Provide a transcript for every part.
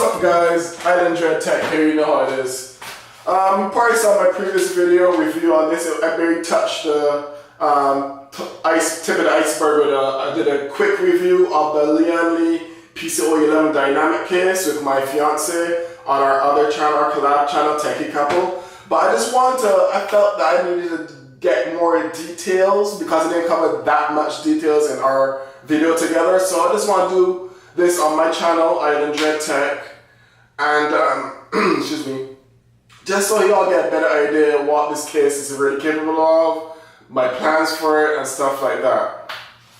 What's up guys, Der8aur here, you know how it is. You probably saw my previous video review on this. I barely touched the tip of the iceberg with I did a quick review of the Lian-Li PC011 Dynamic case with my fiance on our other channel, our collab channel, Techie Couple. But I just wanted to, I felt that I needed to get more details because it didn't cover that much details in our video together. So I just want to do this on my channel, Der8aur, and excuse me, just so you all get a better idea of what this case is really capable of, my plans for it, and stuff like that.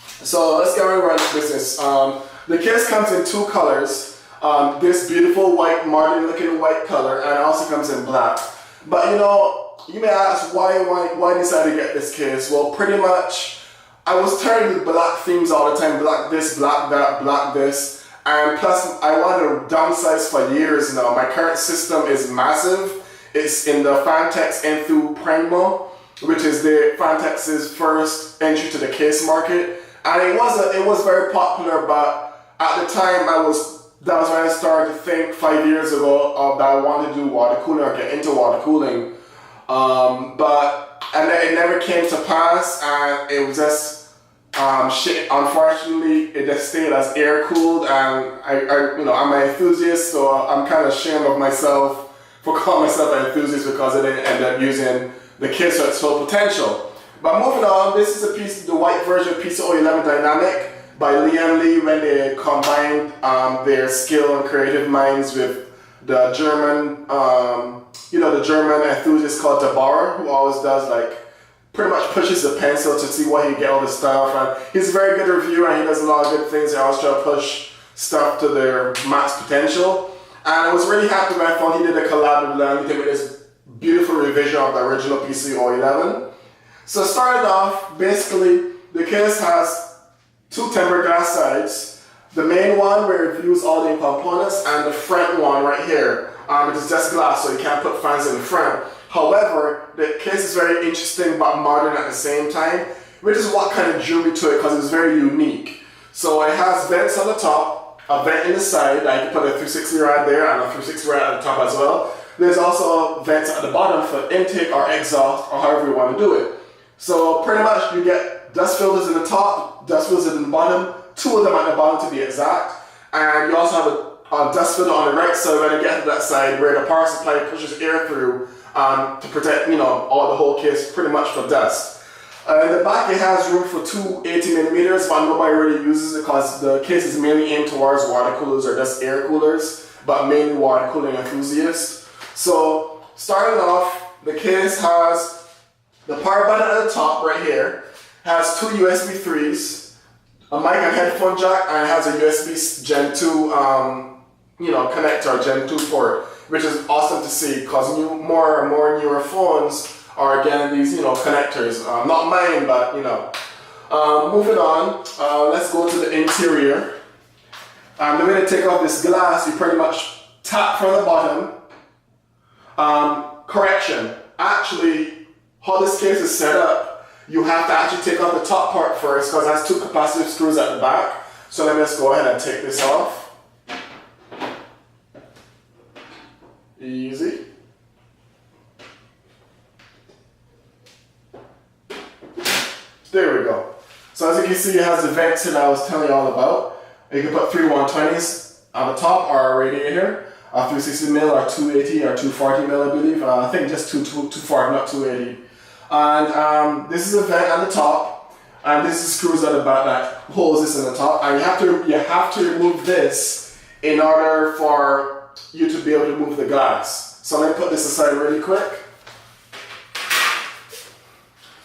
So let's get right into business. The case comes in two colors. This beautiful white, modern looking white color, and it also comes in black. But you know, you may ask why decide to get this case? Well, pretty much, I was tired of black themes all the time, black this, black that, black this, and plus I wanted to downsize for years now. My current system is massive. It's in the Phanteks Enthoo Primo, which is the Phanteks' first entry to the case market, and it was very popular. But at the time, that was when I started to think 5 years ago that I wanted to do water cooling or get into water cooling. And then it never came to pass, and it was just shit. Unfortunately, it just stayed as air cooled, and I'm an enthusiast, so I'm kind of ashamed of myself for calling myself an enthusiast because I didn't end up using the kit to its full potential. But moving on, this is the white version of PC011 Dynamic by Lian-Li when they combined their skill and creative minds with the German, the German enthusiast called Der8aur, who always does pretty much pushes the pencil to see what he get all the stuff. And he's a very good reviewer and he does a lot of good things. They always try to push stuff to their max potential. And I was really happy when I found he did a collab with Lian-Li to make this beautiful revision of the original PC011. So started off, basically, the case has two tempered glass sides. The main one where it views all the components, and the front one right here. It is just glass, so you can't put fans in the front. However, the case is very interesting but modern at the same time, which is what kind of drew me to it because it's very unique. So it has vents on the top, a vent in the side that you can put a 360 rod there and a 360 rod at the top as well. There's also vents at the bottom for intake or exhaust or however you want to do it. So pretty much you get dust filters in the top, dust filters in the bottom, two of them at the bottom to be exact, and you also have a dust filter on the right side when you get to that side where the power supply pushes air through to protect all the whole case pretty much for dust. In the back it has room for two 80mm, but nobody really uses it because the case is mainly aimed towards water coolers or just air coolers, but mainly water cooling enthusiasts. So starting off, the case has the power button at the top right here, has two USB 3s, a mic and headphone jack, and it has a USB Gen 2 connector, Gen 2 port, which is awesome to see because more and more newer phones are getting these connectors. Not mine, but moving on, let's go to the interior. The way to take off this glass, you pretty much tap from the bottom. Correction, actually, how this case is set up, you have to actually take off the top part first because it has two capacitive screws at the back. So let me just go ahead and take this off. Easy. There we go. So as you can see, it has the vents that I was telling you all about. You can put three 120s on the top or a radiator, a 360mm or 280 or 240mm, I believe. I think just 240, not 280. And this is a vent on the top, and this is screws at the back that holds this in the top. And you have to remove this in order for you to be able to move the glass. So let me put this aside really quick.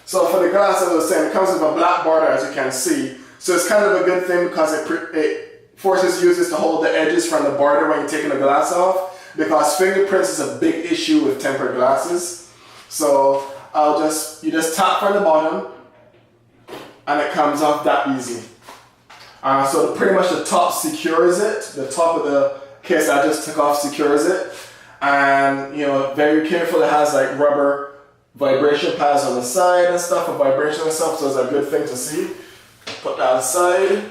So for the glass, as I was saying, it comes with a black border, as you can see. So it's kind of a good thing because it forces users to hold the edges from the border when you're taking the glass off, because fingerprints is a big issue with tempered glasses. So you just tap from the bottom and it comes off that easy. So pretty much the top secures it. The top of the case I just took off secures it. And very careful, it has rubber vibration pads on the side and stuff for vibration and stuff, so it's a good thing to see. Put that aside.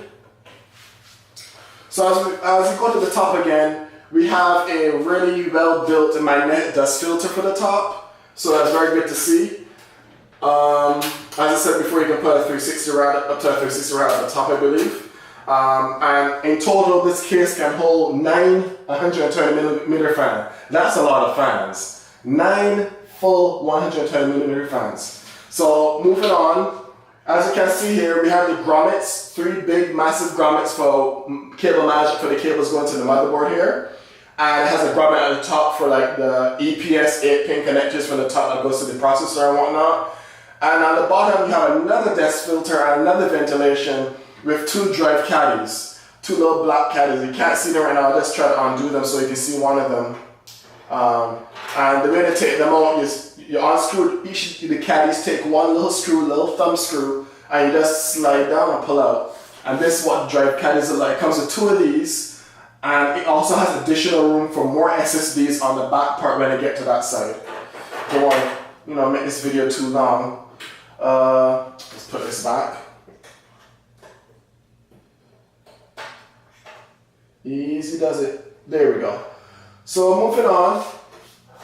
So as you go to the top again, we have a really well built magnetic dust filter for the top, so that's very good to see. As I said before, you can put a 360 rod up to a 360 rod at the top, I believe. And in total, this case can hold 9 120mm fans. That's a lot of fans. 9 full 120mm fans. So moving on, as you can see here, we have the grommets, 3 big massive grommets for cable management for the cables going to the motherboard here. And it has a grommet at the top for like the EPS 8-pin connectors from the top that goes to the processor and whatnot. And on the bottom, you have another dust filter and another ventilation with 2 drive caddies, 2 little black caddies. You can't see them right now. I'll just try to undo them so you can see one of them. And the way to take them out is you unscrew each of the caddies, take one little screw, little thumb screw, and you just slide down and pull out. And this is what drive caddies are like. It comes with 2 of these, and it also has additional room for more SSDs on the back part when I get to that side. Don't want to, make this video too long. Let's put this back. Easy does it. There we go. So moving on,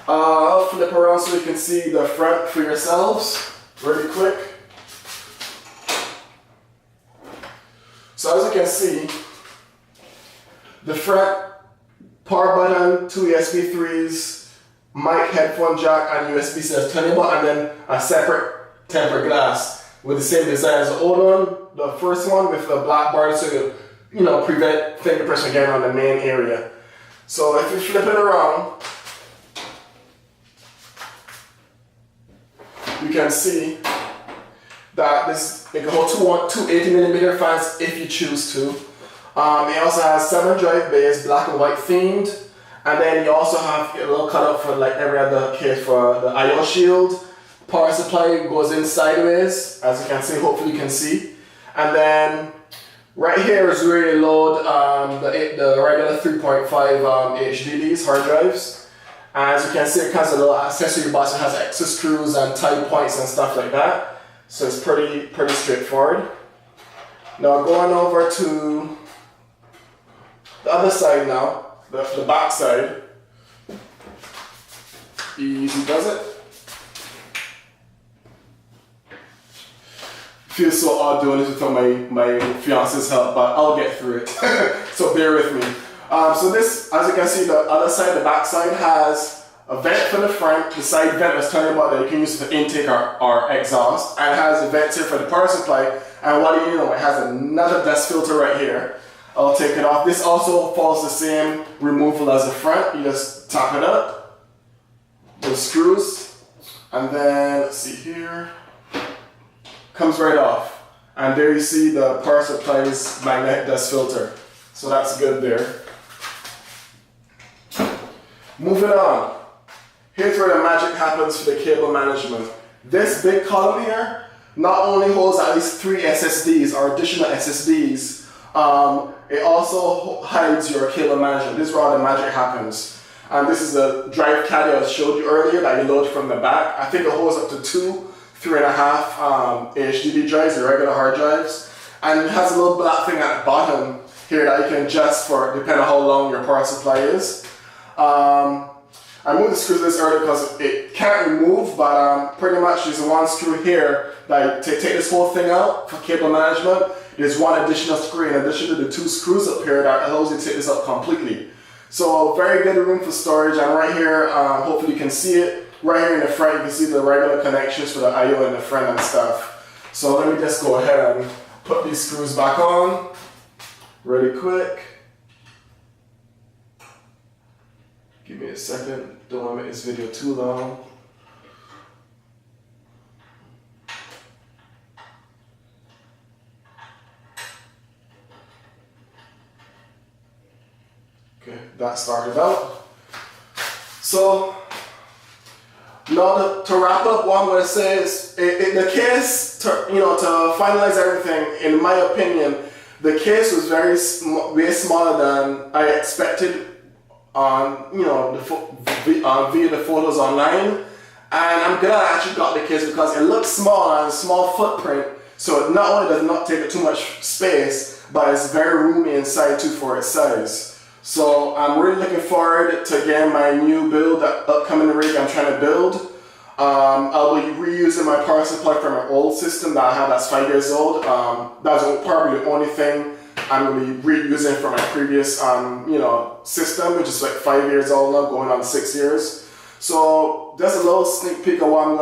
I'll flip around so you can see the front for yourselves really quick. So as you can see, the front power button, 2 USB 3s, mic, headphone jack, and USB-C turning button, and then a separate tempered glass with the same design as the old one. The first one with the black bar so you prevent fingerprints from getting on the main area. So if you flip it around, you can see that it can hold 2 80mm fans if you choose to. It also has 7 drive bays, black and white themed, and then you also have a little cutout for like every other case for the I/O shield. Power supply goes in sideways, as you can see. Hopefully you can see, and then right here is where you load the regular 3.5 HDDs, hard drives. As you can see, it has a little accessory box that has extra screws and tie points and stuff like that. So it's pretty straightforward. Now going over to the other side now, the back side. Easy does it. Feels so odd doing this without my fiance's help, but I'll get through it. So bear with me. So this, as you can see, the other side, the back side has a vent for the front, the side vent is turning about that you can use for intake or exhaust, and it has a vent here for the power supply. And what do you know, it has another dust filter right here. I'll take it off. This also follows the same removal as the front. You just tap it up, those screws, and then let's see here. Comes right off, and there you see the power supply's magnetic dust filter. So that's good there. Moving on, here's where the magic happens for the cable management. This big column here not only holds at least 3 SSDs or additional SSDs, it also hides your cable management. This is where all the magic happens. And this is the drive caddy I showed you earlier that you load from the back. I think it holds up to 2 3.5 HDD drives, the regular hard drives, and it has a little black thing at the bottom here that you can adjust for depending on how long your power supply is. I moved the screws this earlier because it can't remove, but pretty much there's one screw here that to take this whole thing out for cable management. There's one additional screw in addition to the 2 screws up here that allows you to take this out completely. So very good room for storage, and right here, hopefully you can see it. Right here in the front, you can see the regular connections for the I/O in the front and stuff. So let me just go ahead and put these screws back on really quick. Give me a second, don't want to make this video too long. Okay, that started out. So, now to wrap up, what I'm going to say is, the case, to finalize everything, in my opinion, the case was way smaller than I expected on, via the photos online. And I'm glad I actually got the case because it looks small and a small footprint, so it not only does not take up too much space, but it's very roomy inside too for its size. So I'm really looking forward to getting my new build, that upcoming rig I'm trying to build. I'll be reusing my power supply from my old system that I have that's 5 years old. That's probably the only thing I'm going to be reusing from my previous system, which is like 5 years old now, going on 6 years. So there's a little sneak peek of what I'm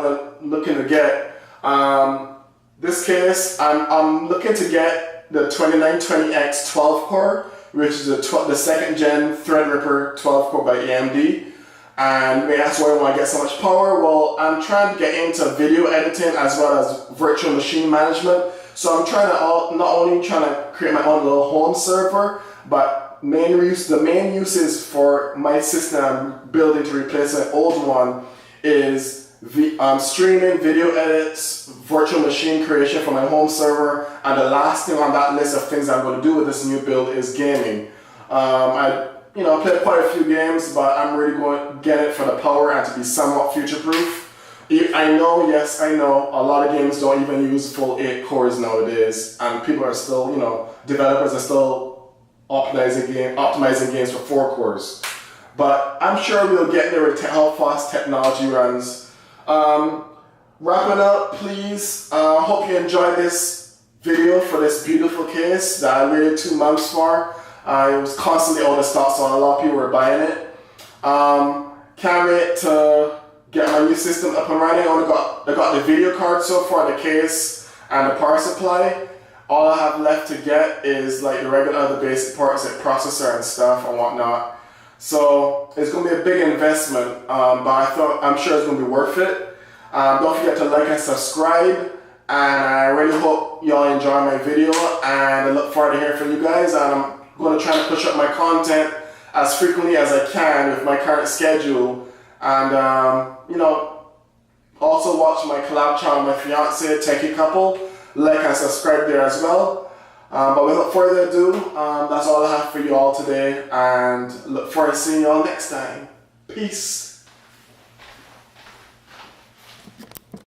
looking to get. This case, I'm looking to get the 2920X 12 core, which is the second gen Threadripper 12 core by AMD. And you may ask why I want to get so much power. Well, I'm trying to get into video editing as well as virtual machine management. So I'm trying to not only trying to create my own little home server, but the main uses for my system I'm building to replace my old one is streaming, video edits, virtual machine creation for my home server, and the last thing on that list of things I'm going to do with this new build is gaming. I played quite a few games, but I'm really going to get it for the power and to be somewhat future-proof. I know, a lot of games don't even use full 8 cores nowadays, and people are still, developers are still optimizing games for 4 cores. But I'm sure we'll get there with how fast technology runs. Wrapping up, please, hope you enjoyed this video for this beautiful case that I waited 2 months for. It was constantly out of stock, so a lot of people were buying it. Can't wait to get my new system up and running. I got the video card so far, the case, and the power supply. All I have left to get is like the regular other basic parts like processor and stuff and whatnot. So it's going to be a big investment, but I'm sure it's going to be worth it. Don't forget to like and subscribe, and I really hope y'all enjoy my video, and I look forward to hearing from you guys. And I'm going to try to push up my content as frequently as I can with my current schedule, and also watch my collab channel, my fiance, Techie Couple. Like and subscribe there as well. But without further ado, that's all I have for you all today, and look forward to seeing you all next time. Peace.